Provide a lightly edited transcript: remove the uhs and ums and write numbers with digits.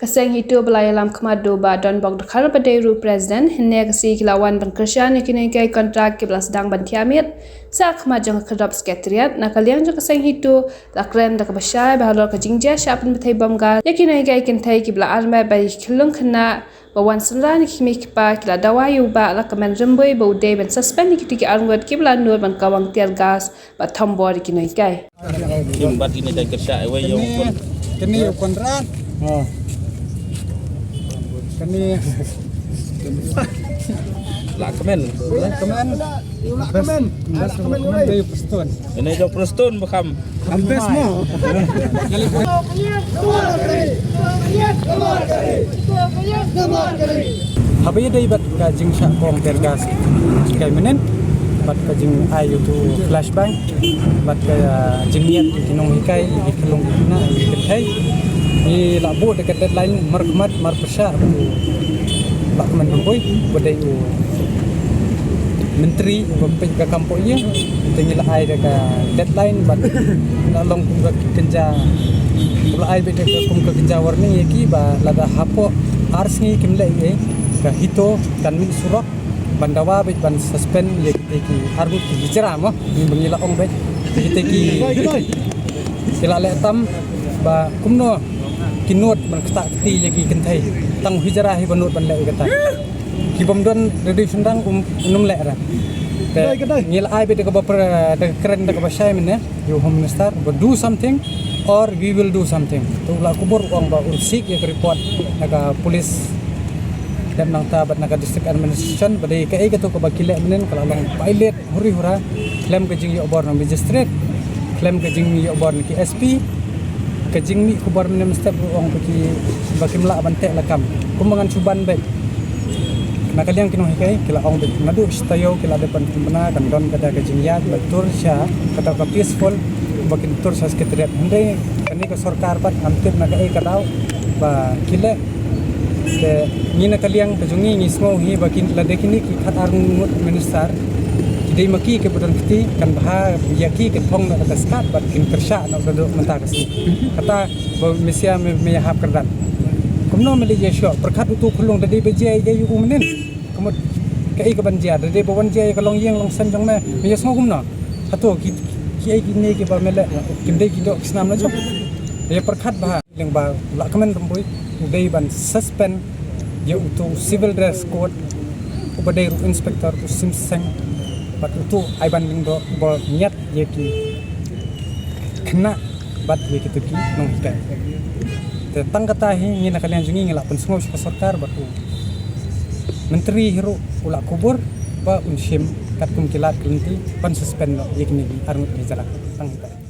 Kaseng itu belayalam kemadu ba don bog dekar badairu presiden henne kasi kilawan ban kerjaan yakini kai kontrak kibla sedang ban tiamit sa kemajang kedap sekretariat nakaliang jo kaseng itu lakren dak basai bahalor ka jingja syapun betai bamga yakini kai kentai kibla arma bai kilung kena bawan semlan kimi kipa kila dawayu ba lakaman remboi ba udai ban suspend kitiki arngot kibla nur ban kawang tiar gas ba tombor yakini kai kim bat ini dah kerja away yang pun kini kontrak kini lakmen dari Preston ini jauh Preston bukan ambes mo habis dari bat kajing syak kong tergas kai menen bat kajing ayu tu flashbang bat kajing niat kinong hikai ikelong na ikethai ni labu dekat deadline markmat marpesya Pak Menboy bodai menteri pempen ke kampung ye tinggal ai dekat deadline bat lalong ke kenja pula ai bede ke kenja warning ye ki ba lada hapo ars ni kimle ye ka hito dan min surak bandawa be ban suspend ye ki argut ki hijra mo ni bangila ong be ki kila le tam ba kumno kinut man ketak keti yagi kentai tang hijrah hi banut ban le kata ki bomdon reduction dang num le ra ngil ai be de ka de keren de ka basai men you home minister but do something or we will do something tu la kubur ong ba ursik ye report naga police dan nang ta bat naga district administration bade ka ai ka tu ka bakile men kala long pilot huri hura claim ka jing yo bor no magistrate claim ka jing yo bor ki SP kajing mi kubar menem step ruang bagi melak bantek lakam kumangan suban baik nakaliang kino hikai kila ong baik ngadu stayo kila depan pembena kan don kada kajing yat betul sya kata ka peaceful bagi tur sa sekretariat hende kani ka sarkar pat antip nakai kadau ba kila ke ni nakaliang kajungi ni smo hi bagi lade kini ki khat arngut minister jadi maki ke budan keti kan bahar yaki ke thong na kata skat bat kin kersha na duduk mentah kasi kata mesia me hap kerdan kumno meli ye syo perkhat utu khulung dadi beje ye yu menen kumut ke ai ke banjia dadi bawan je kalong yeng long san jong me me smo kumno ato ki ai kini ke ba mele kinde ki dok snam na jok ye perkhat bah leng ba la kemen rembui dai ban suspend ye utu civil dress code ubadai ru inspector tu simseng bat itu aiban lingdo bol niat ye ki kena bat ye ki tuki nong hikai te tang kata hi ni nakalian jungi ngila pun semua sarkar batu menteri hiru ula kubur ba unshim kat kum kilat kelenti pan suspend ye ki ni arnut hijrah tang hikai